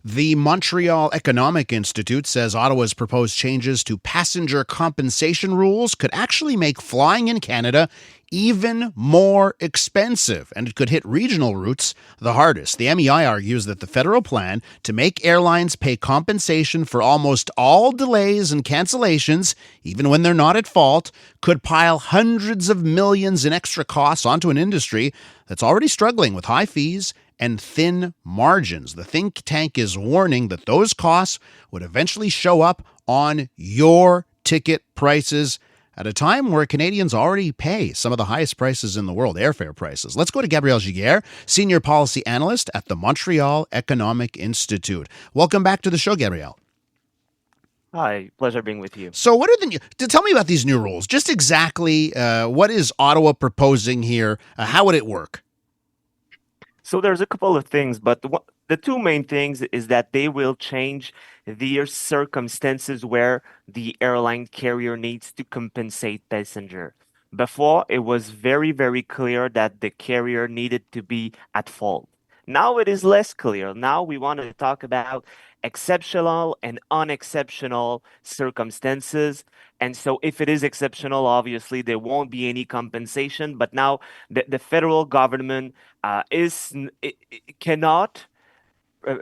The Montreal Economic Institute says Ottawa's proposed changes to passenger compensation rules could actually make flying in Canada even more expensive, and it could hit regional routes the hardest. The MEI argues that the federal plan to make airlines pay compensation for almost all delays and cancellations, even when they're not at fault, could pile hundreds of millions in extra costs onto an industry that's already struggling with high fees and thin margins. The think tank is warning that those costs would eventually show up on your ticket prices at a time where Canadians already pay some of the highest prices in the world, airfare prices. Let's go to Gabriel Giguère, Senior Policy Analyst at the Montreal Economic Institute. Welcome back to the show, Gabriel. Hi, pleasure being with you. So what are the new, tell me about these new rules. Just exactly what is Ottawa proposing here? How would it work? So there's a couple of things, but the two main things is that they will change the circumstances where the airline carrier needs to compensate passenger. Before, it was very, very clear that the carrier needed to be at fault. Now it is less clear. Now we want to talk about exceptional and unexceptional circumstances. And so if it is exceptional, obviously there won't be any compensation. But now the federal government cannot uh,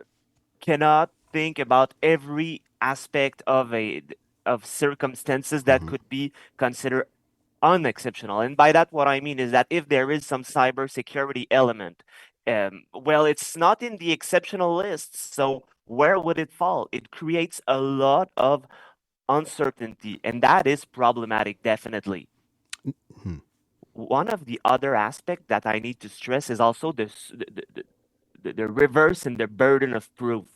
cannot think about every aspect of circumstances that Mm-hmm. could be considered unexceptional. And by that, what I mean is that if there is some cybersecurity element, well, it's not in the exceptional list. So where would it fall? It creates a lot of uncertainty, and that is problematic, definitely. Hmm. One of the other aspects that I need to stress is also the reverse and the burden of proof.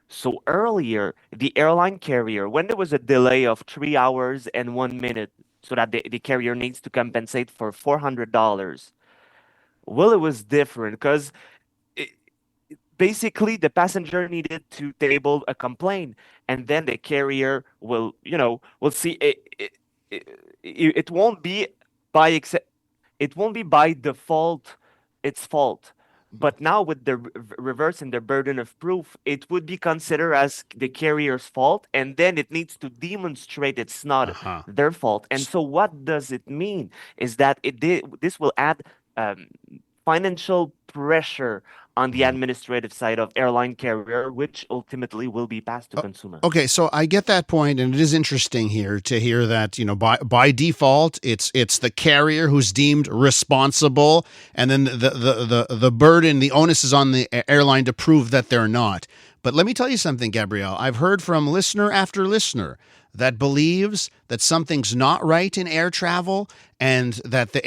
So earlier, the airline carrier, when there was a delay of 3 hours and 1 minute, so that the carrier needs to compensate for $400, well, it was different because basically the passenger needed to table a complaint, and then the carrier will see it, it won't be by it won't be by default its fault. But now with the reverse and the burden of proof, it would be considered as the carrier's fault, and then it needs to demonstrate it's not Uh-huh. their fault. And so, what does it mean? Is that this will add um, financial pressure on the Mhm. administrative side of airline carrier, which ultimately will be passed to consumer. Okay, so I get that point, and it is interesting here to hear that by default it's the carrier who's deemed responsible, and then the burden, the onus is on the airline to prove that they're not. But let me tell you something, Gabrielle. I've heard from listener after listener that believes that something's not right in air travel, and that the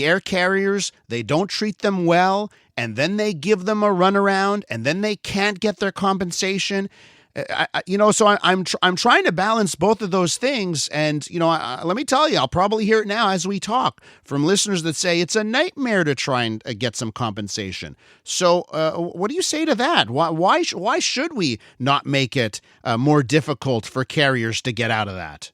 air carriers, they don't treat them well, and then they give them a runaround, and then they can't get their compensation. So I'm trying to balance both of those things, and let me tell you, I'll probably hear it now as we talk from listeners that say it's a nightmare to try and get some compensation. So, what do you say to that? Why should we not make it more difficult for carriers to get out of that?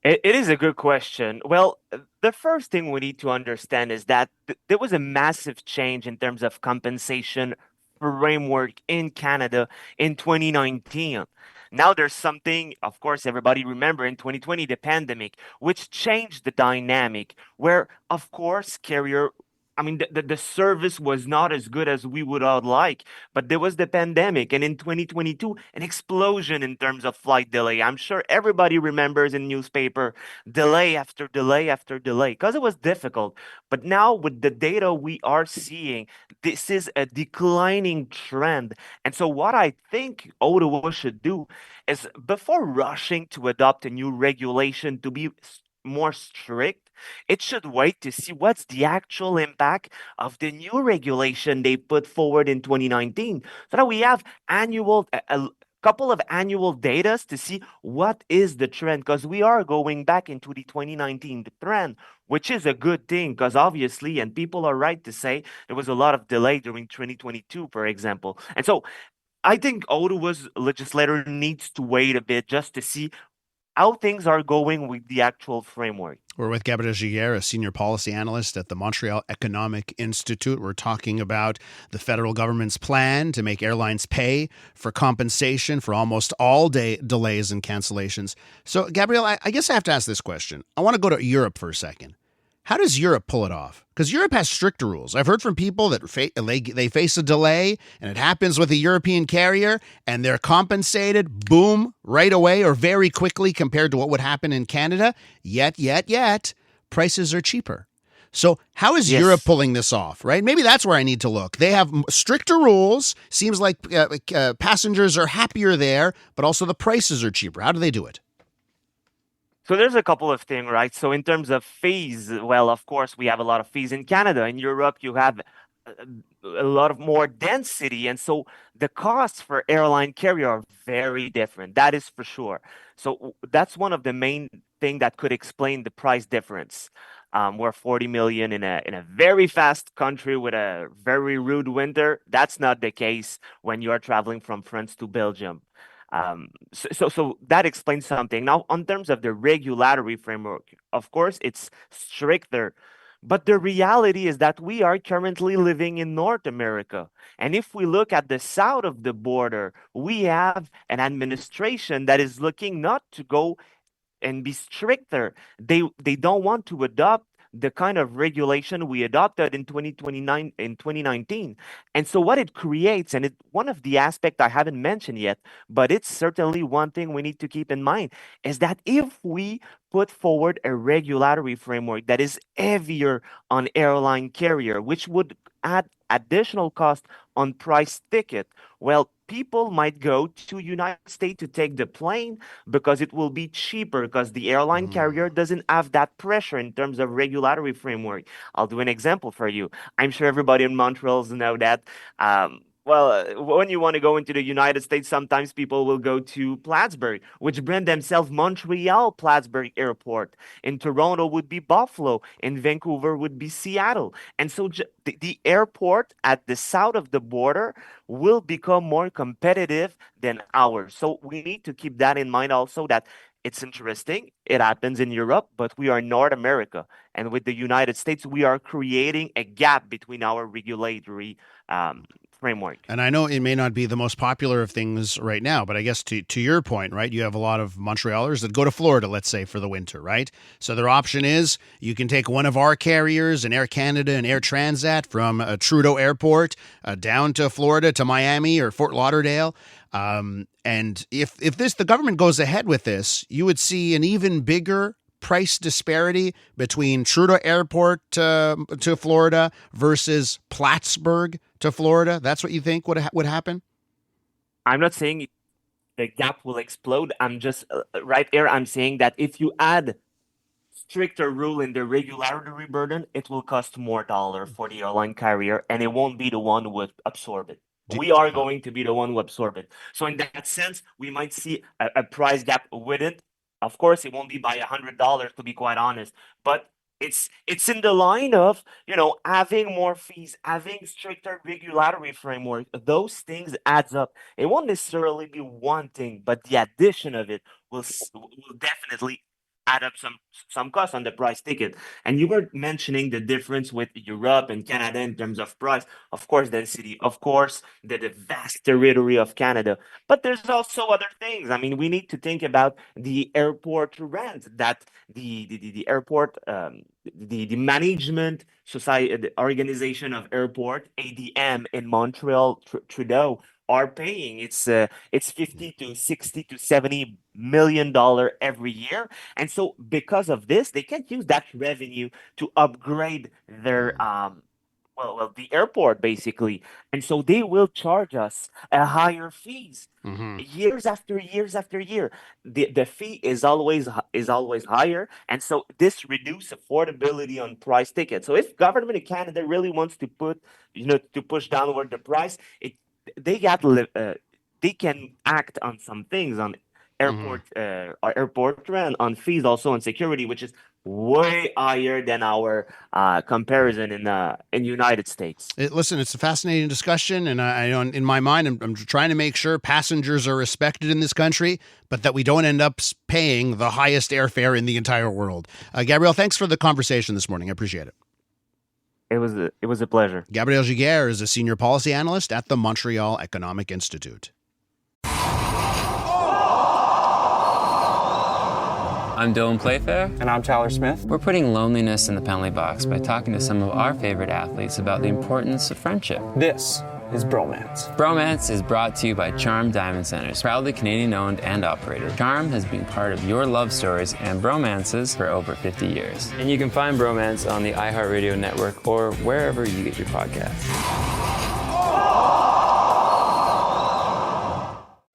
It is a good question. Well, the first thing we need to understand is that there was a massive change in terms of compensation framework in Canada in 2019. Now there's something, of course, everybody remember in 2020, the pandemic, which changed the dynamic where, of course, I mean, the service was not as good as we would all like, but there was the pandemic. And in 2022, an explosion in terms of flight delay. I'm sure everybody remembers in newspaper delay after delay after delay because it was difficult. But now with the data we are seeing, this is a declining trend. And so what I think Ottawa should do is before rushing to adopt a new regulation to be more strict, it should wait to see what's the actual impact of the new regulation they put forward in 2019 so that we have a couple of annual data to see what is the trend because we are going back into the 2019 trend, which is a good thing because obviously, and people are right to say there was a lot of delay during 2022, for example. And so I think Ottawa's legislator needs to wait a bit just to see how things are going with the actual framework. We're with Gabriel Giguère, a senior policy analyst at the Montreal Economic Institute. We're talking about the federal government's plan to make airlines pay for compensation for almost all day delays and cancellations. So, Gabriel, I guess I have to ask this question. I want to go to Europe for a second. How does Europe pull it off? Because Europe has stricter rules. I've heard from people that they face a delay and it happens with a European carrier and they're compensated, boom, right away or very quickly compared to what would happen in Canada. Yet, prices are cheaper. So how is Europe Yes. pulling this off, right? Maybe that's where I need to look. They have stricter rules. Seems like passengers are happier there, but also the prices are cheaper. How do they do it? So there's a couple of things, right? So in terms of fees, well, of course, we have a lot of fees in Canada. In Europe, you have a lot of more density, and so the costs for airline carrier are very different. That is for sure. So that's one of the main thing that could explain the price difference. We're 40 million in a very fast country with a very rude winter. That's not the case when you are traveling from France to Belgium. So that explains something. Now, on terms of the regulatory framework, of course, it's stricter. But the reality is that we are currently living in North America. And if we look at the south of the border, we have an administration that is looking not to go and be stricter. They don't want to adopt the kind of regulation we adopted in 2029 in 2019. And so what it creates, and it one of the aspects I haven't mentioned yet, but it's certainly one thing we need to keep in mind, is that if we put forward a regulatory framework that is heavier on airline carrier, which would add additional cost on price ticket, well, people might go to United States to take the plane because it will be cheaper because the airline carrier doesn't have that pressure in terms of regulatory framework. I'll do an example for you. I'm sure everybody in Montreal know that. When you want to go into the United States, sometimes people will go to Plattsburgh, which brand themselves Montreal Plattsburgh Airport. In Toronto would be Buffalo. In Vancouver would be Seattle. And so the airport at the south of the border will become more competitive than ours. So we need to keep that in mind also that it's interesting. It happens in Europe, but we are North America. And with the United States, we are creating a gap between our regulatory framework. And I know it may not be the most popular of things right now, but I guess to your point, right? You have a lot of Montrealers that go to Florida, let's say, for the winter, right? So their option is you can take one of our carriers, an Air Canada and Air Transat, from Trudeau Airport down to Florida to Miami or Fort Lauderdale. And if the government goes ahead with this, you would see an even bigger price disparity between Trudeau Airport to Florida versus Plattsburgh to Florida? That's what you think would happen? I'm not saying the gap will explode. I'm just right here. I'm saying that if you add stricter rule in the regulatory burden, it will cost more dollar for the airline carrier, and it won't be the one who would absorb it. Do, We are going to be the one who absorb it. So in that sense, we might see a price gap with it. Of course, it won't be by $100 to be quite honest, but it's in the line of having more fees, having stricter regulatory framework. Those things adds up. It won't necessarily be one thing, but the addition of it will definitely add up some cost on the price ticket. And you were mentioning the difference with Europe and Canada in terms of price. Of course, density. Of course, the vast territory of Canada. But there's also other things. I mean, we need to think about the airport rent that the airport the management society the organization of airport ADM in Montreal Trudeau are paying. It's 50 to 60 to 70 million dollar every year. And so because of this, they can use that revenue to upgrade their the airport basically. And so they will charge us a higher fees mm-hmm. years after years after year. The fee is always higher, and so this reduce affordability on price tickets. So if government of Canada really wants to to push downward the price, they got they can act on some things on our airport rent, on fees, also on security, which is way higher than our comparison in United States. Listen, it's a fascinating discussion, and in my mind, I'm trying to make sure passengers are respected in this country, but that we don't end up paying the highest airfare in the entire world. Gabriel, thanks for the conversation this morning. I appreciate it. It was a pleasure. Gabriel Giguère is a senior policy analyst at the Montreal Economic Institute. I'm Dylan Playfair. And I'm Tyler Smith. We're putting loneliness in the penalty box by talking to some of our favorite athletes about the importance of friendship. This is Bromance. Bromance is brought to you by Charm Diamond Centers, proudly Canadian-owned and operated. Charm has been part of your love stories and bromances for over 50 years. And you can find Bromance on the iHeartRadio network or wherever you get your podcasts.